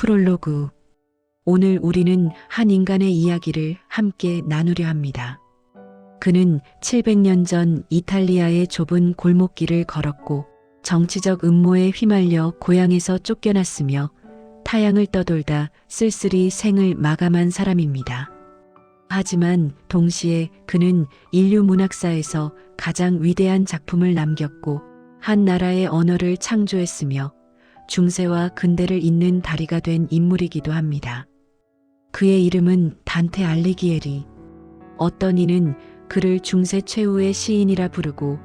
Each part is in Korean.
프롤로그. 오늘 우리는 한 인간의 이야기를 함께 나누려 합니다. 그는 700년 전 이탈리아의 좁은 골목길을 걸었고 정치적 음모에 휘말려 고향에서 쫓겨났으며 타향을 떠돌다 쓸쓸히 생을 마감한 사람입니다. 하지만 동시에 그는 인류 문학사에서 가장 위대한 작품을 남겼고 한 나라의 언어를 창조했으며 중세와 근대를 잇는 다리가 된 인물이기도 합니다. 그의 이름은 단테 알리기에리. 어떤 이는 그를 중세 최후의 시인이라 부르고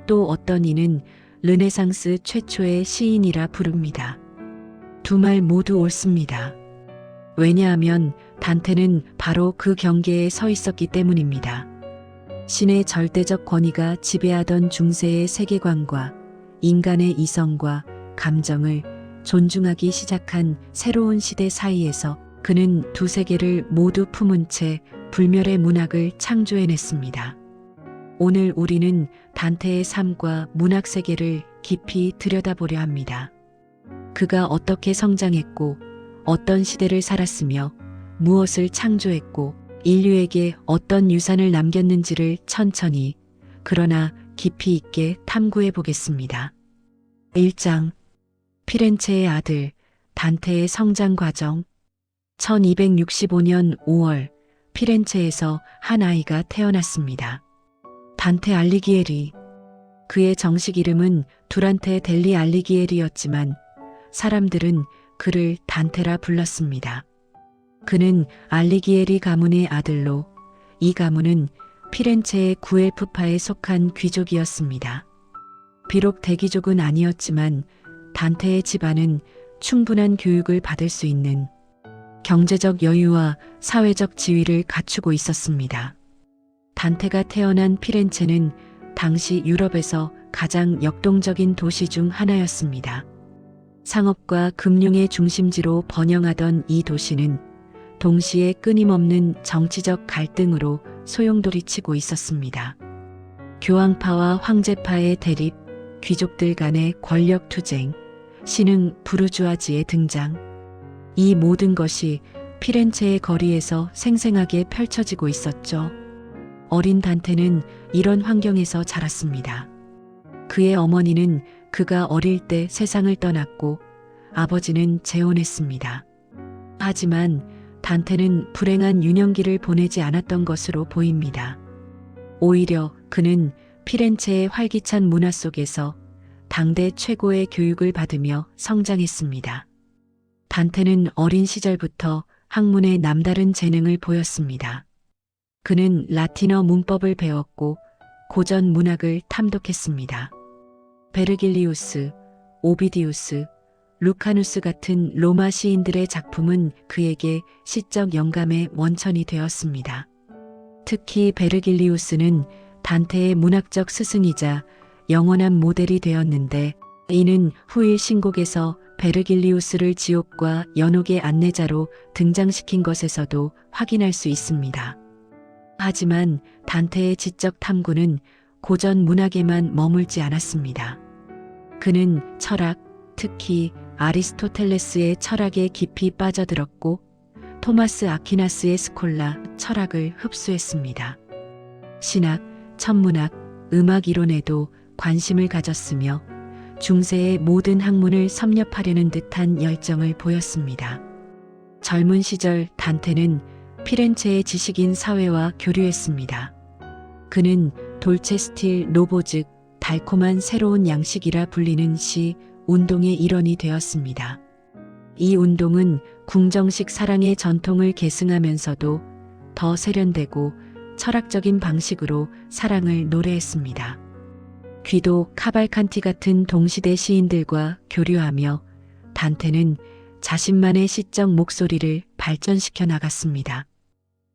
또 어떤 이는 르네상스 최초의 시인이라 부릅니다. 두 말 모두 옳습니다. 왜냐하면 단테는 바로 그 경계에 서 있었기 때문입니다. 신의 절대적 권위가 지배하던 중세의 세계관과 인간의 이성과 감정을 존중하기 시작한 새로운 시대 사이에서 그는 두 세계를 모두 품은 채 불멸의 문학을 창조해냈습니다. 오늘 우리는 단테의 삶과 문학 세계를 깊이 들여다보려 합니다. 그가 어떻게 성장했고 어떤 시대를 살았으며 무엇을 창조했고 인류에게 어떤 유산을 남겼는지를 천천히 그러나 깊이 있게 탐구해 보겠습니다. 1장. 피렌체의 아들 단테의 성장 과정. 1265년 5월 피렌체에서 한 아이가 태어났습니다. 단테 알리기에리. 그의 정식 이름은 두란테 델리 알리기에리였지만 사람들은 그를 단테라 불렀습니다. 그는 알리기에리 가문의 아들로 이 가문은 피렌체의 구엘프파에 속한 귀족이었습니다. 비록 대귀족은 아니었지만 단테의 집안은 충분한 교육을 받을 수 있는 경제적 여유와 사회적 지위를 갖추고 있었습니다. 단테가 태어난 피렌체는 당시 유럽에서 가장 역동적인 도시 중 하나였습니다. 상업과 금융의 중심지로 번영하던 이 도시는 동시에 끊임없는 정치적 갈등으로 소용돌이치고 있었습니다. 교황파와 황제파의 대립, 귀족들 간의 권력 투쟁, 신흥 부르주아지의 등장. 이 모든 것이 피렌체의 거리에서 생생하게 펼쳐지고 있었죠. 어린 단테는 이런 환경에서 자랐습니다. 그의 어머니는 그가 어릴 때 세상을 떠났고 아버지는 재혼했습니다. 하지만 단테는 불행한 유년기를 보내지 않았던 것으로 보입니다. 오히려 그는 피렌체의 활기찬 문화 속에서 당대 최고의 교육을 받으며 성장했습니다. 단테는 어린 시절부터 학문에 남다른 재능을 보였습니다. 그는 라틴어 문법을 배웠고 고전 문학을 탐독했습니다. 베르길리우스, 오비디우스, 루카누스 같은 로마 시인들의 작품은 그에게 시적 영감의 원천이 되었습니다. 특히 베르길리우스는 단테의 문학적 스승이자 영원한 모델이 되었는데 이는 후일 신곡에서 베르길리우스를 지옥과 연옥의 안내자로 등장시킨 것에서도 확인할 수 있습니다. 하지만 단테의 지적 탐구는 고전 문학에만 머물지 않았습니다. 그는 철학, 특히 아리스토텔레스의 철학에 깊이 빠져들었고 토마스 아퀴나스의 스콜라 철학을 흡수했습니다. 신학, 천문학, 음악 이론에도 관심을 가졌으며 중세의 모든 학문을 섭렵하려는 듯한 열정을 보였습니다. 젊은 시절 단테는 피렌체의 지식인 사회와 교류했습니다. 그는 돌체 스틸 노보 즉 달콤한 새로운 양식이라 불리는 시 운동의 일원이 되었습니다. 이 운동은 궁정식 사랑의 전통을 계승하면서도 더 세련되고 철학적인 방식으로 사랑을 노래했습니다. 귀도 카발칸티 같은 동시대 시인들과 교류하며 단테는 자신만의 시적 목소리를 발전시켜 나갔습니다.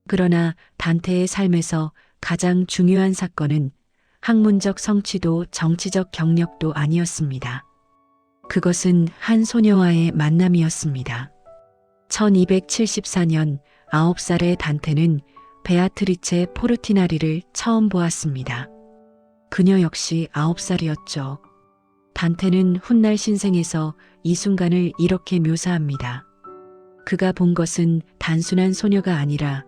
그러나 단테의 삶에서 가장 중요한 사건은 학문적 성취도 정치적 경력도 아니었습니다. 그것은 한 소녀와의 만남이었습니다. 1274년 9살의 단테는 베아트리체 포르티나리를 처음 보았습니다. 그녀 역시 9살이었죠. 단테는 훗날 신생에서 이 순간을 이렇게 묘사합니다. 그가 본 것은 단순한 소녀가 아니라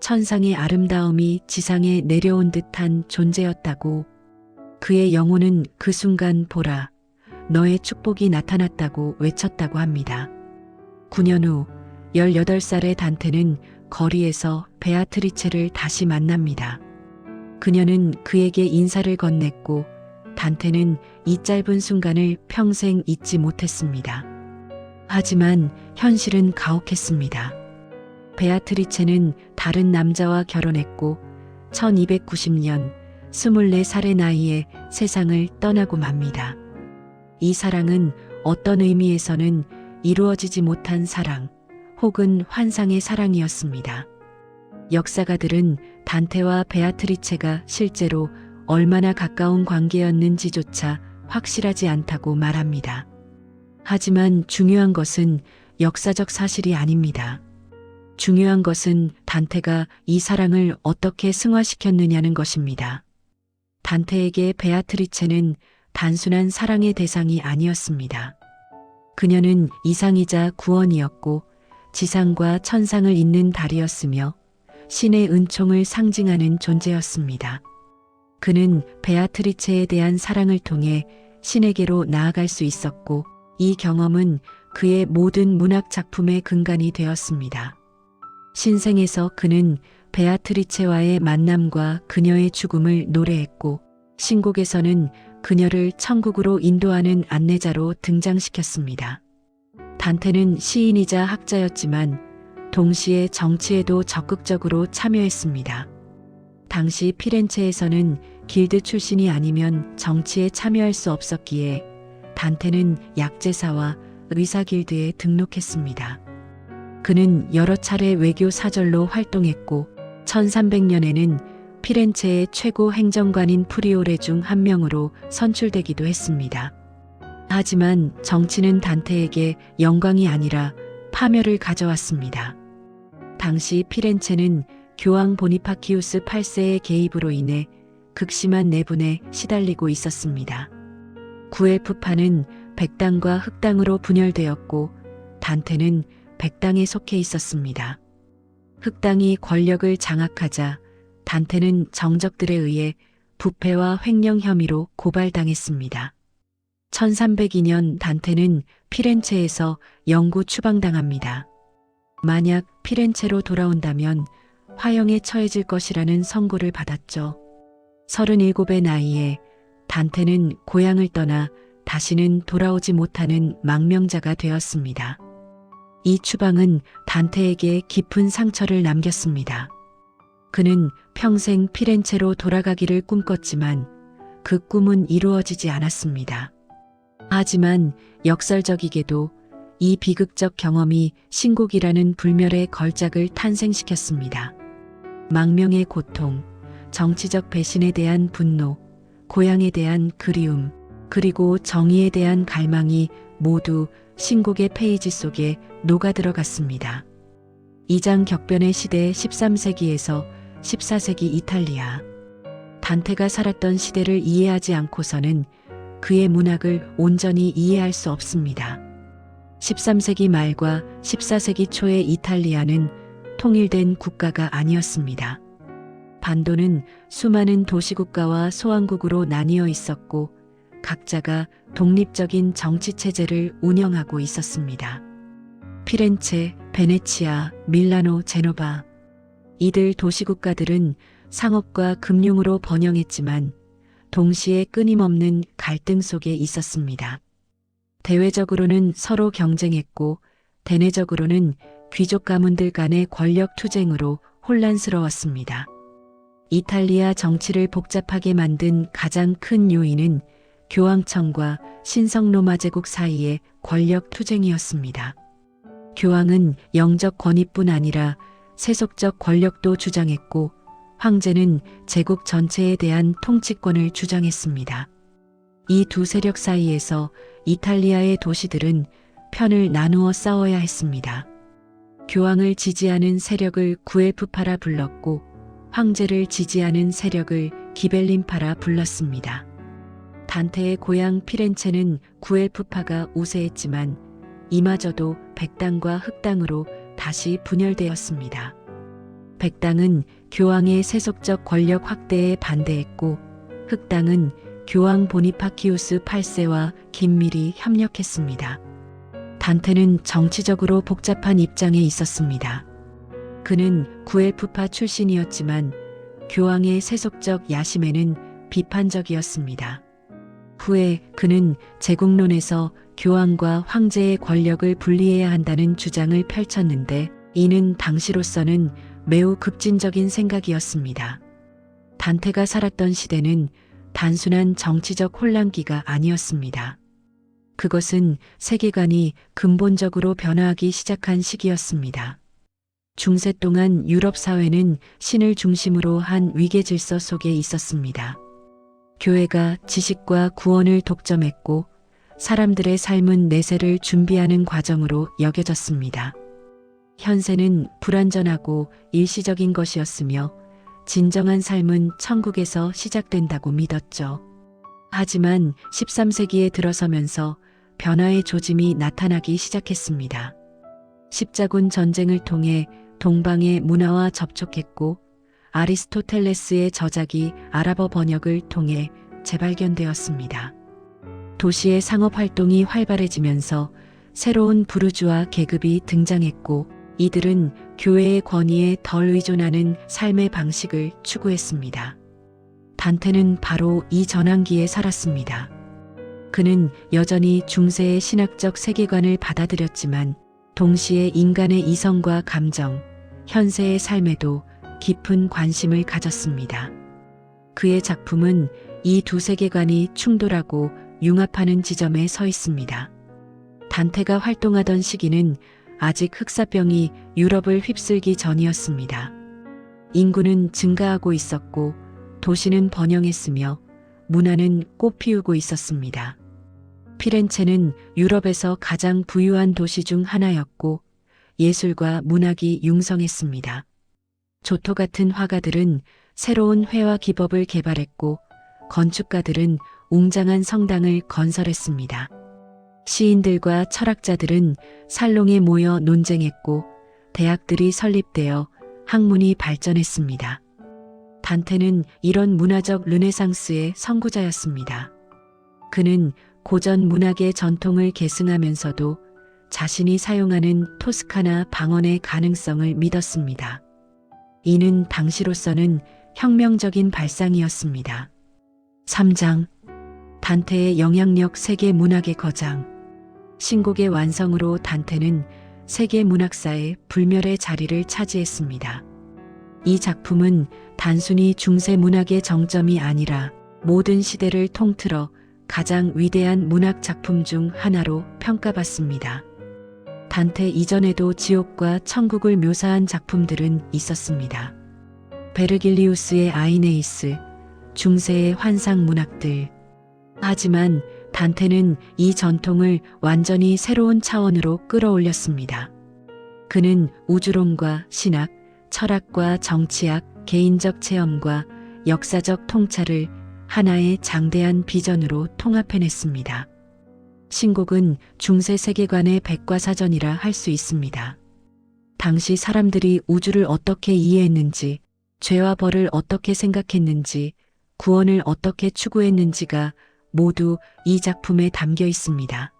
천상의 아름다움이 지상에 내려온 듯한 존재였다고. 그의 영혼은 그 순간 보라, 너의 축복이 나타났다고 외쳤다고 합니다. 9년 후 18살의 단테는 거리에서 베아트리체를 다시 만납니다. 그녀는 그에게 인사를 건넸고 단테는 이 짧은 순간을 평생 잊지 못했습니다. 하지만 현실은 가혹했습니다. 베아트리체는 다른 남자와 결혼했고 1290년 24살의 나이에 세상을 떠나고 맙니다. 이 사랑은 어떤 의미에서는 이루어지지 못한 사랑 혹은 환상의 사랑이었습니다. 역사가들은 단테와 베아트리체가 실제로 얼마나 가까운 관계였는지조차 확실하지 않다고 말합니다. 하지만 중요한 것은 역사적 사실이 아닙니다. 중요한 것은 단테가 이 사랑을 어떻게 승화시켰느냐는 것입니다. 단테에게 베아트리체는 단순한 사랑의 대상이 아니었습니다. 그녀는 이상이자 구원이었고 지상과 천상을 잇는 달이었으며 신의 은총을 상징하는 존재였습니다. 그는 베아트리체에 대한 사랑을 통해 신에게로 나아갈 수 있었고 이 경험은 그의 모든 문학 작품의 근간이 되었습니다. 신생에서 그는 베아트리체와의 만남과 그녀의 죽음을 노래했고 신곡에서는 그녀를 천국으로 인도하는 안내자로 등장시켰습니다. 단테는 시인이자 학자였지만 동시에 정치에도 적극적으로 참여했습니다. 당시 피렌체에서는 길드 출신이 아니면 정치에 참여할 수 없었기에 단테는 약제사와 의사 길드에 등록했습니다. 그는 여러 차례 외교 사절로 활동했고 1300년에는 피렌체의 최고 행정관인 프리오레 중 한 명으로 선출되기도 했습니다. 하지만 정치는 단테에게 영광이 아니라 파멸을 가져왔습니다. 당시 피렌체는 교황 보니파키우스 8세의 개입으로 인해 극심한 내분에 시달리고 있었습니다. 구엘프파는 백당과 흑당으로 분열되었고 단테는 백당에 속해 있었습니다. 흑당이 권력을 장악하자 단테는 정적들에 의해 부패와 횡령 혐의로 고발당했습니다. 1302년 단테는 피렌체에서 영구 추방당합니다. 만약 피렌체로 돌아온다면 화형에 처해질 것이라는 선고를 받았죠. 37의 나이에 단테는 고향을 떠나 다시는 돌아오지 못하는 망명자가 되었습니다. 이 추방은 단테에게 깊은 상처를 남겼습니다. 그는 평생 피렌체로 돌아가기를 꿈꿨지만 그 꿈은 이루어지지 않았습니다. 하지만 역설적이게도 이 비극적 경험이 신곡이라는 불멸의 걸작을 탄생시켰습니다. 망명의 고통, 정치적 배신에 대한 분노, 고향에 대한 그리움, 그리고 정의에 대한 갈망이 모두 신곡의 페이지 속에 녹아들어갔습니다. 이장 격변의 시대 13세기에서 14세기 이탈리아. 단테가 살았던 시대를 이해하지 않고서는 그의 문학을 온전히 이해할 수 없습니다. 13세기 말과 14세기 초의 이탈리아는 통일된 국가가 아니었습니다. 반도는 수많은 도시국가와 소왕국으로 나뉘어 있었고 각자가 독립적인 정치체제를 운영하고 있었습니다. 피렌체, 베네치아, 밀라노, 제노바. 이들 도시국가들은 상업과 금융으로 번영했지만 동시에 끊임없는 갈등 속에 있었습니다. 대외적으로는 서로 경쟁했고 대내적으로는 귀족 가문들 간의 권력 투쟁으로 혼란스러웠습니다. 이탈리아 정치를 복잡하게 만든 가장 큰 요인은 교황청과 신성 로마 제국 사이의 권력 투쟁이었습니다. 교황은 영적 권위뿐 아니라 세속적 권력도 주장했고 황제는 제국 전체에 대한 통치권을 주장했습니다. 이 두 세력 사이에서 이탈리아의 도시들은 편을 나누어 싸워야 했습니다. 교황을 지지하는 세력을 구엘프파라 불렀고 황제를 지지하는 세력을 기벨린파라 불렀습니다. 단테의 고향 피렌체는 구엘프파가 우세했지만 이마저도 백당과 흑당으로 다시 분열되었습니다. 백당은 교황의 세속적 권력 확대에 반대했고 흑당은 교황 보니파키우스 8세와 긴밀히 협력했습니다. 단테는 정치적으로 복잡한 입장에 있었습니다. 그는 구엘프파 출신이었지만 교황의 세속적 야심에는 비판적이었습니다. 후에 그는 제국론에서 교황과 황제의 권력을 분리해야 한다는 주장을 펼쳤는데 이는 당시로서는 매우 급진적인 생각이었습니다. 단테가 살았던 시대는 단순한 정치적 혼란기가 아니었습니다. 그것은 세계관이 근본적으로 변화하기 시작한 시기였습니다. 중세 동안 유럽 사회는 신을 중심으로 한 위계 질서 속에 있었습니다. 교회가 지식과 구원을 독점했고 사람들의 삶은 내세를 준비하는 과정으로 여겨졌습니다. 현세는 불완전하고 일시적인 것이었으며 진정한 삶은 천국에서 시작된다고 믿었죠. 하지만 13세기에 들어서면서 변화의 조짐이 나타나기 시작했습니다. 십자군 전쟁을 통해 동방의 문화와 접촉했고 아리스토텔레스의 저작이 아랍어 번역을 통해 재발견되었습니다. 도시의 상업활동이 활발해지면서 새로운 부르주아 계급이 등장했고 이들은 교회의 권위에 덜 의존하는 삶의 방식을 추구했습니다. 단테는 바로 이 전환기에 살았습니다. 그는 여전히 중세의 신학적 세계관을 받아들였지만 동시에 인간의 이성과 감정, 현세의 삶에도 깊은 관심을 가졌습니다. 그의 작품은 이 두 세계관이 충돌하고 융합하는 지점에 서 있습니다. 단테가 활동하던 시기는 아직 흑사병이 유럽을 휩쓸기 전이었습니다. 인구는 증가하고 있었고 도시는 번영했으며 문화는 꽃피우고 있었습니다. 피렌체는 유럽에서 가장 부유한 도시 중 하나였고 예술과 문학이 융성했습니다. 조토 같은 화가들은 새로운 회화 기법을 개발했고 건축가들은 웅장한 성당을 건설했습니다. 시인들과 철학자들은 살롱에 모여 논쟁했고 대학들이 설립되어 학문이 발전했습니다. 단테는 이런 문화적 르네상스의 선구자였습니다. 그는 고전 문학의 전통을 계승하면서도 자신이 사용하는 토스카나 방언의 가능성을 믿었습니다. 이는 당시로서는 혁명적인 발상이었습니다. 3장 단테의 영향력 세계 문학의 거장. 신곡의 완성으로 단테는 세계 문학사의 불멸의 자리를 차지했습니다. 이 작품은 단순히 중세 문학의 정점이 아니라 모든 시대를 통틀어 가장 위대한 문학 작품 중 하나로 평가받습니다. 단테 이전에도 지옥과 천국을 묘사한 작품들은 있었습니다. 베르길리우스의 아이네이스, 중세의 환상 문학들. 하지만 단테는 이 전통을 완전히 새로운 차원으로 끌어올렸습니다. 그는 우주론과 신학, 철학과 정치학, 개인적 체험과 역사적 통찰을 하나의 장대한 비전으로 통합해냈습니다. 신곡은 중세 세계관의 백과사전이라 할 수 있습니다. 당시 사람들이 우주를 어떻게 이해했는지, 죄와 벌을 어떻게 생각했는지, 구원을 어떻게 추구했는지가 모두 이 작품에 담겨 있습니다.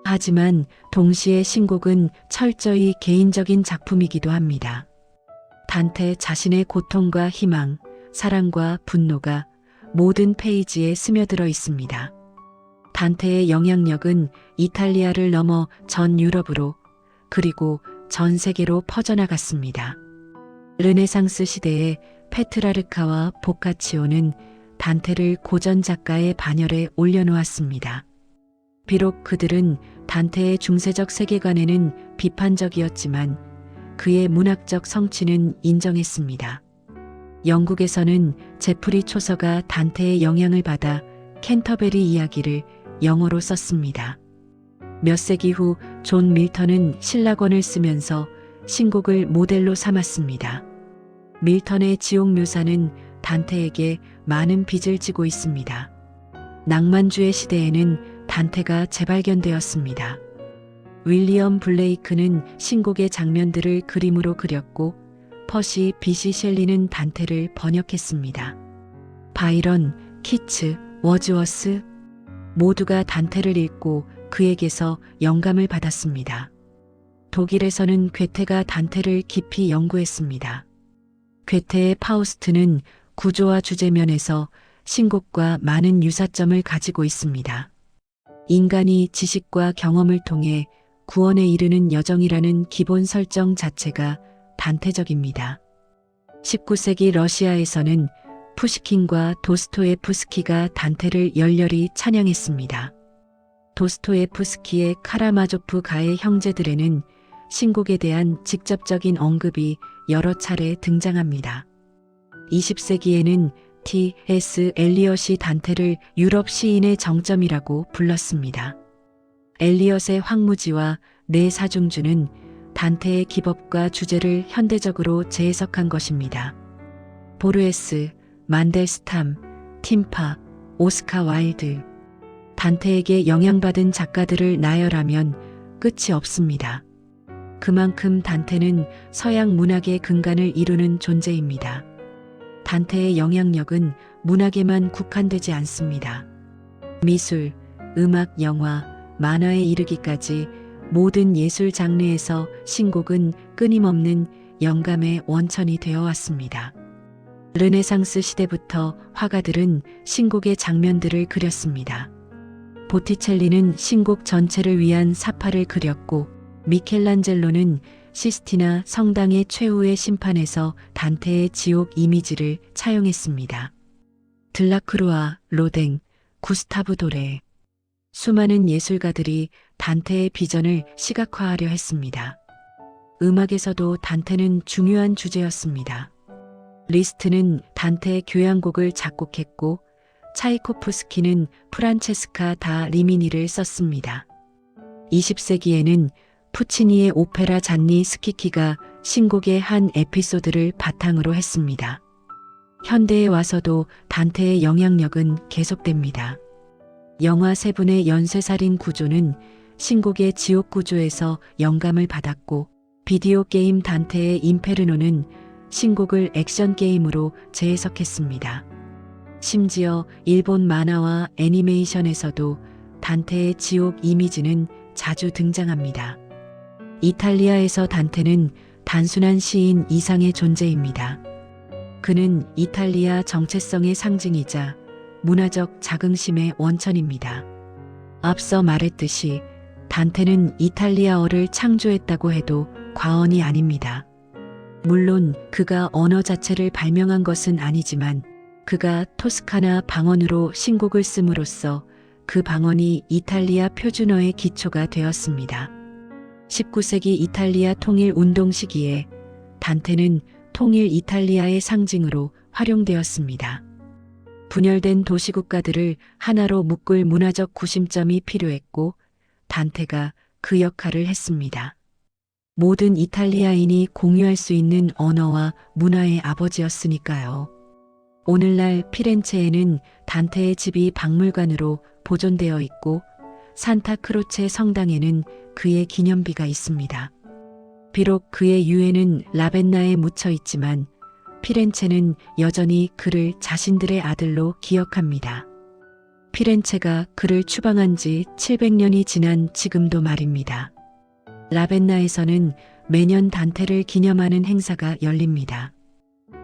하지만 동시에 신곡은 철저히 개인적인 작품이기도 합니다. 단테 자신의 고통과 희망, 사랑과 분노가 모든 페이지에 스며들어 있습니다. 단테의 영향력은 이탈리아를 넘어 전 유럽으로 그리고 전 세계로 퍼져나갔습니다. 르네상스 시대의 페트라르카와 보카치오는 단테를 고전 작가의 반열에 올려놓았습니다. 비록 그들은 단테의 중세적 세계관에는 비판적이었지만 그의 문학적 성취는 인정했습니다. 영국에서는 제프리 초서가 단테의 영향을 받아 캔터베리 이야기를 영어로 썼습니다. 몇 세기 후 존 밀턴은 신라권을 쓰면서 신곡을 모델로 삼았습니다. 밀턴의 지옥 묘사는 단테에게 많은 빚을 지고 있습니다. 낭만주의 시대에는 단테가 재발견되었습니다. 윌리엄 블레이크는 신곡의 장면들을 그림으로 그렸고 퍼시 비시 셸리는 단테를 번역했습니다. 바이런, 키츠, 워즈워스 모두가 단테를 읽고 그에게서 영감을 받았습니다. 독일에서는 괴테가 단테를 깊이 연구했습니다. 괴테의 파우스트는 구조와 주제면에서 신곡과 많은 유사점을 가지고 있습니다. 인간이 지식과 경험을 통해 구원에 이르는 여정이라는 기본 설정 자체가 단테적입니다. 19세기 러시아에서는 푸시킨과 도스토예프스키가 단테를 열렬히 찬양했습니다. 도스토예프스키의 카라마조프 가의 형제들에는 신곡에 대한 직접적인 언급이 여러 차례 등장합니다. 20세기에는 T.S. 엘리엇이 단테를 유럽 시인의 정점이라고 불렀습니다. 엘리엇의 황무지와 네 사중주는 단테의 기법과 주제를 현대적으로 재해석한 것입니다. 보르헤스, 만델스탐, 팀파, 오스카 와일드. 단테에게 영향받은 작가들을 나열하면 끝이 없습니다. 그만큼 단테는 서양 문학의 근간을 이루는 존재입니다. 단테의 영향력은 문학에만 국한되지 않습니다. 미술, 음악, 영화, 만화에 이르기까지 모든 예술 장르에서 신곡은 끊임없는 영감의 원천이 되어 왔습니다. 르네상스 시대부터 화가들은 신곡의 장면들을 그렸습니다. 보티첼리는 신곡 전체를 위한 사파를 그렸고 미켈란젤로는 시스티나 성당의 최후의 심판에서 단테의 지옥 이미지를 차용했습니다. 들라크루아, 로댕, 구스타브 도레. 수많은 예술가들이 단테의 비전을 시각화하려 했습니다. 음악에서도 단테는 중요한 주제였습니다. 리스트는 단테의 교향곡을 작곡했고 차이코프스키는 프란체스카 다 리미니를 썼습니다. 20세기에는 푸치니의 오페라 잔니 스키키가 신곡의 한 에피소드를 바탕으로 했습니다. 현대에 와서도 단테의 영향력은 계속됩니다. 영화 세븐의 연쇄살인 구조는 신곡의 지옥 구조에서 영감을 받았고 비디오 게임 단테의 인페르노는 신곡을 액션 게임으로 재해석했습니다. 심지어 일본 만화와 애니메이션에서도 단테의 지옥 이미지는 자주 등장합니다. 이탈리아에서 단테는 단순한 시인 이상의 존재입니다. 그는 이탈리아 정체성의 상징이자 문화적 자긍심의 원천입니다. 앞서 말했듯이 단테는 이탈리아어를 창조했다고 해도 과언이 아닙니다. 물론 그가 언어 자체를 발명한 것은 아니지만 그가 토스카나 방언으로 신곡을 씀으로써 그 방언이 이탈리아 표준어의 기초가 되었습니다. 19세기 이탈리아 통일 운동 시기에 단테는 통일 이탈리아의 상징으로 활용되었습니다. 분열된 도시국가들을 하나로 묶을 문화적 구심점이 필요했고 단테가 그 역할을 했습니다. 모든 이탈리아인이 공유할 수 있는 언어와 문화의 아버지였으니까요. 오늘날 피렌체에는 단테의 집이 박물관으로 보존되어 있고 산타크로체 성당에는 그의 기념비가 있습니다. 비록 그의 유해는 라벤나에 묻혀 있지만 피렌체는 여전히 그를 자신들의 아들로 기억합니다. 피렌체가 그를 추방한 지 700년이 지난 지금도 말입니다. 라벤나에서는 매년 단테를 기념하는 행사가 열립니다.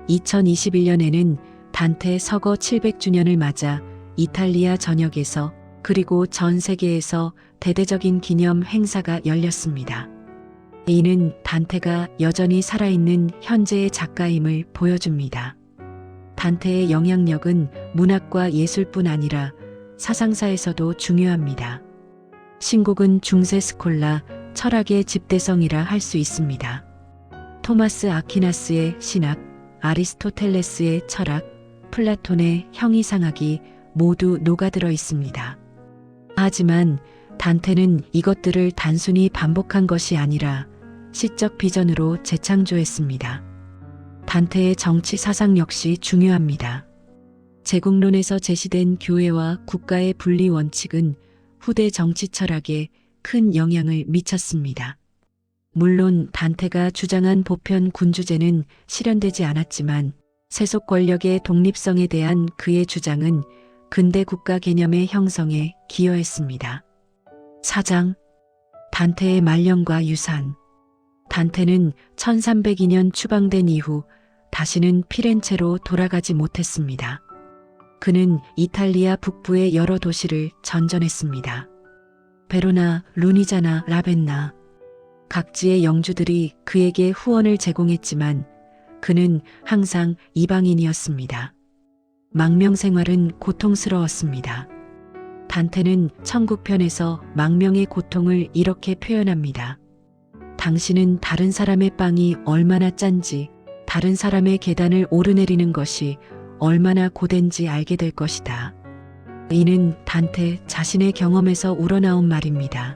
2021년에는 단테 서거 700주년을 맞아 이탈리아 전역에서 그리고 전 세계에서 대대적인 기념 행사가 열렸습니다. 이는 단테가 여전히 살아있는 현재의 작가임을 보여줍니다. 단테의 영향력은 문학과 예술뿐 아니라 사상사에서도 중요합니다. 신곡은 중세 스콜라, 철학의 집대성이라 할 수 있습니다. 토마스 아퀴나스의 신학, 아리스토텔레스의 철학, 플라톤의 형이상학이 모두 녹아들어 있습니다. 하지만 단테는 이것들을 단순히 반복한 것이 아니라 시적 비전으로 재창조했습니다. 단테의 정치 사상 역시 중요합니다. 제국론에서 제시된 교회와 국가의 분리 원칙은 후대 정치 철학의 큰 영향을 미쳤습니다. 물론 단테가 주장한 보편 군주제는 실현되지 않았지만 세속 권력의 독립성에 대한 그의 주장은 근대 국가 개념의 형성에 기여했습니다. 4장 단테의 말년과 유산. 단테는 1302년 추방된 이후 다시는 피렌체로 돌아가지 못했습니다. 그는 이탈리아 북부의 여러 도시를 전전했습니다. 베로나, 루니자나, 라벤나. 각지의 영주들이 그에게 후원을 제공했지만 그는 항상 이방인이었습니다. 망명 생활은 고통스러웠습니다. 단테는 천국편에서 망명의 고통을 이렇게 표현합니다. 당신은 다른 사람의 빵이 얼마나 짠지, 다른 사람의 계단을 오르내리는 것이 얼마나 고된지 알게 될 것이다. 이는 단테 자신의 경험에서 우러나온 말입니다.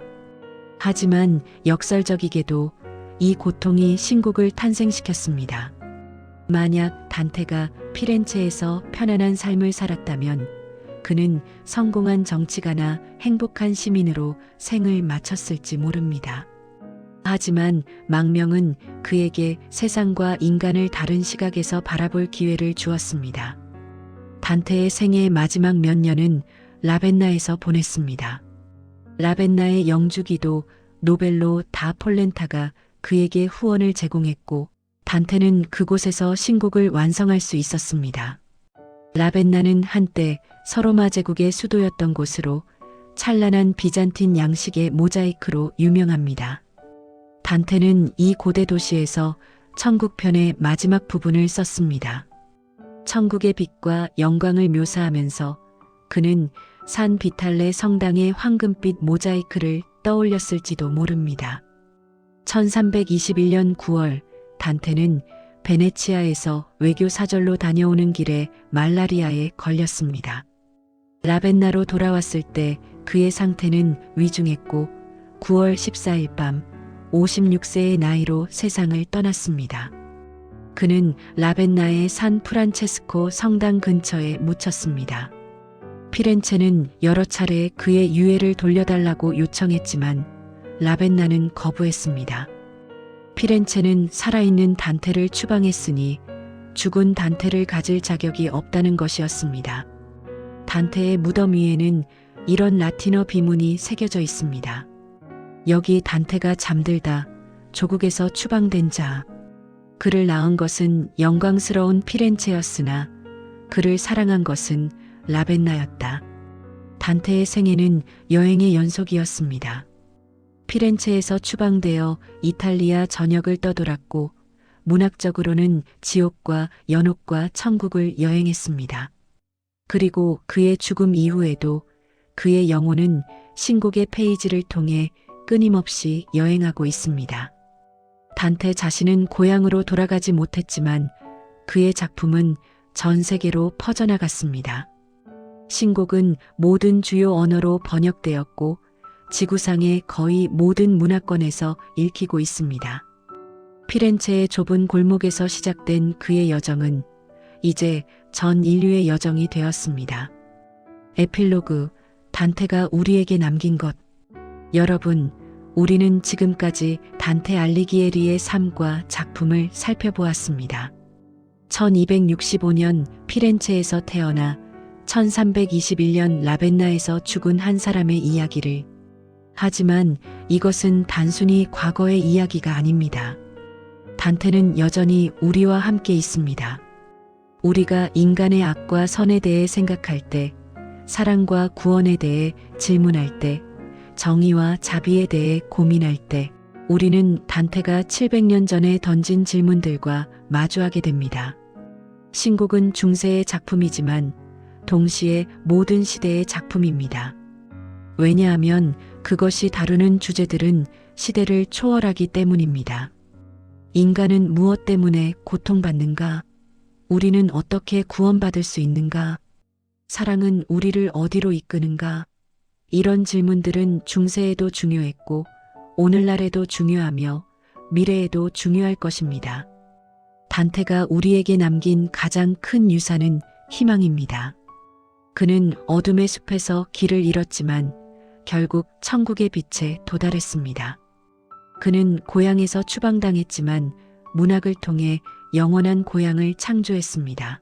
하지만 역설적이게도 이 고통이 신곡을 탄생시켰습니다. 만약 단테가 피렌체에서 편안한 삶을 살았다면 그는 성공한 정치가나 행복한 시민으로 생을 마쳤을지 모릅니다. 하지만 망명은 그에게 세상과 인간을 다른 시각에서 바라볼 기회를 주었습니다. 단테의 생애의 마지막 몇 년은 라벤나에서 보냈습니다. 라벤나의 영주기도 노벨로 다 폴렌타가 그에게 후원을 제공했고 단테는 그곳에서 신곡을 완성할 수 있었습니다. 라벤나는 한때 서로마 제국의 수도였던 곳으로 찬란한 비잔틴 양식의 모자이크로 유명합니다. 단테는 이 고대 도시에서 천국편의 마지막 부분을 썼습니다. 천국의 빛과 영광을 묘사하면서 그는 산 비탈레 성당의 황금빛 모자이크를 떠올렸을지도 모릅니다. 1321년 9월 단테는 베네치아에서 외교 사절로 다녀오는 길에 말라리아에 걸렸습니다. 라벤나로 돌아왔을 때 그의 상태는 위중했고 9월 14일 밤 56세의 나이로 세상을 떠났습니다. 그는 라벤나의 산 프란체스코 성당 근처에 묻혔습니다. 피렌체는 여러 차례 그의 유해를 돌려달라고 요청했지만 라벤나는 거부했습니다. 피렌체는 살아있는 단테를 추방했으니 죽은 단테를 가질 자격이 없다는 것이었습니다. 단테의 무덤 위에는 이런 라틴어 비문이 새겨져 있습니다. 여기 단테가 잠들다 조국에서 추방된 자. 그를 낳은 것은 영광스러운 피렌체였으나 그를 사랑한 것은 라벤나였다. 단테의 생애는 여행의 연속이었습니다. 피렌체에서 추방되어 이탈리아 전역을 떠돌았고 문학적으로는 지옥과 연옥과 천국을 여행했습니다. 그리고 그의 죽음 이후에도 그의 영혼은 신곡의 페이지를 통해 끊임없이 여행하고 있습니다. 단테 자신은 고향으로 돌아가지 못했지만 그의 작품은 전 세계로 퍼져나갔습니다. 신곡은 모든 주요 언어로 번역되었고 지구상의 거의 모든 문화권에서 읽히고 있습니다. 피렌체의 좁은 골목에서 시작된 그의 여정은 이제 전 인류의 여정이 되었습니다. 에필로그, 단테가 우리에게 남긴 것. 여러분, 우리는 지금까지 단테 알리기에리의 삶과 작품을 살펴보았습니다. 1265년 피렌체에서 태어나 1321년 라벤나에서 죽은 한 사람의 이야기를. 하지만 이것은 단순히 과거의 이야기가 아닙니다. 단테는 여전히 우리와 함께 있습니다. 우리가 인간의 악과 선에 대해 생각할 때, 사랑과 구원에 대해 질문할 때, 정의와 자비에 대해 고민할 때, 우리는 단테가 700년 전에 던진 질문들과 마주하게 됩니다. 신곡은 중세의 작품이지만 동시에 모든 시대의 작품입니다. 왜냐하면 그것이 다루는 주제들은 시대를 초월하기 때문입니다. 인간은 무엇 때문에 고통받는가? 우리는 어떻게 구원받을 수 있는가? 사랑은 우리를 어디로 이끄는가? 이런 질문들은 중세에도 중요했고 오늘날에도 중요하며 미래에도 중요할 것입니다. 단테가 우리에게 남긴 가장 큰 유산은 희망입니다. 그는 어둠의 숲에서 길을 잃었지만 결국 천국의 빛에 도달했습니다. 그는 고향에서 추방당했지만 문학을 통해 영원한 고향을 창조했습니다.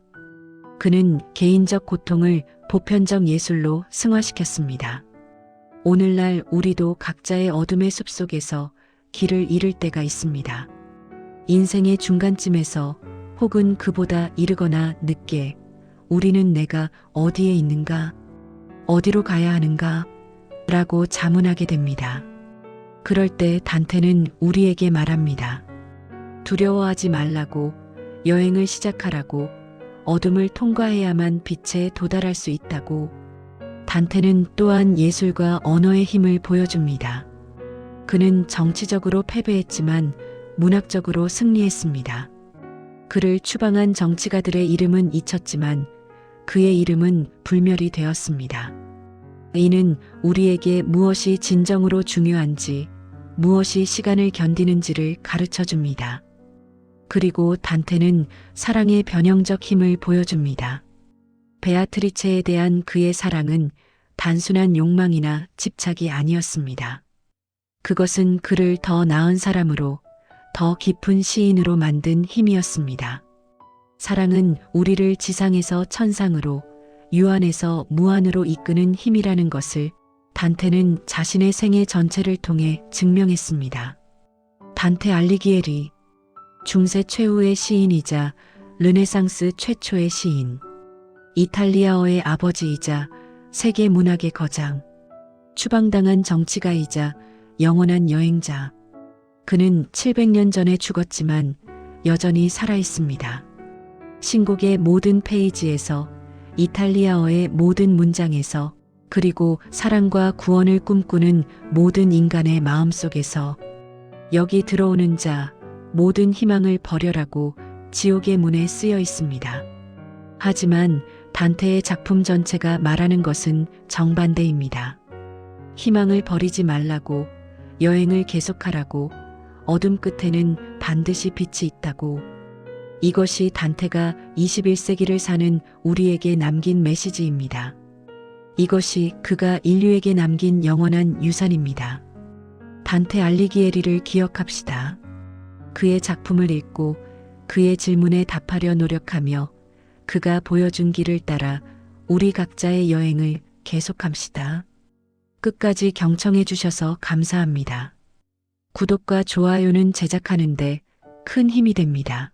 그는 개인적 고통을 보편적 예술로 승화시켰습니다. 오늘날 우리도 각자의 어둠의 숲속에서 길을 잃을 때가 있습니다. 인생의 중간쯤에서 혹은 그보다 이르거나 늦게 우리는 내가 어디에 있는가, 어디로 가야 하는가 라고 자문하게 됩니다. 그럴 때 단테는 우리에게 말합니다. 두려워하지 말라고, 여행을 시작하라고, 어둠을 통과해야만 빛에 도달할 수 있다고. 단테는 또한 예술과 언어의 힘을 보여줍니다. 그는 정치적으로 패배했지만 문학적으로 승리했습니다. 그를 추방한 정치가들의 이름은 잊혔지만 그의 이름은 불멸이 되었습니다. 이는 우리에게 무엇이 진정으로 중요한지, 무엇이 시간을 견디는지를 가르쳐 줍니다. 그리고 단테는 사랑의 변형적 힘을 보여줍니다. 베아트리체에 대한 그의 사랑은 단순한 욕망이나 집착이 아니었습니다. 그것은 그를 더 나은 사람으로, 더 깊은 시인으로 만든 힘이었습니다. 사랑은 우리를 지상에서 천상으로, 유한에서 무한으로 이끄는 힘이라는 것을 단테는 자신의 생애 전체를 통해 증명했습니다. 단테 알리기에리, 중세 최후의 시인이자 르네상스 최초의 시인, 이탈리아어의 아버지이자 세계 문학의 거장, 추방당한 정치가이자 영원한 여행자. 그는 700년 전에 죽었지만 여전히 살아있습니다. 신곡의 모든 페이지에서, 이탈리아어의 모든 문장에서, 그리고 사랑과 구원을 꿈꾸는 모든 인간의 마음속에서 여기 들어오는 자, 모든 희망을 버려라고 지옥의 문에 쓰여 있습니다. 하지만 단테의 작품 전체가 말하는 것은 정반대입니다. 희망을 버리지 말라고, 여행을 계속하라고, 어둠 끝에는 반드시 빛이 있다고. 이것이 단테가 21세기를 사는 우리에게 남긴 메시지입니다. 이것이 그가 인류에게 남긴 영원한 유산입니다. 단테 알리기에리를 기억합시다. 그의 작품을 읽고 그의 질문에 답하려 노력하며 그가 보여준 길을 따라 우리 각자의 여행을 계속합시다. 끝까지 경청해 주셔서 감사합니다. 구독과 좋아요는 제작하는데 큰 힘이 됩니다.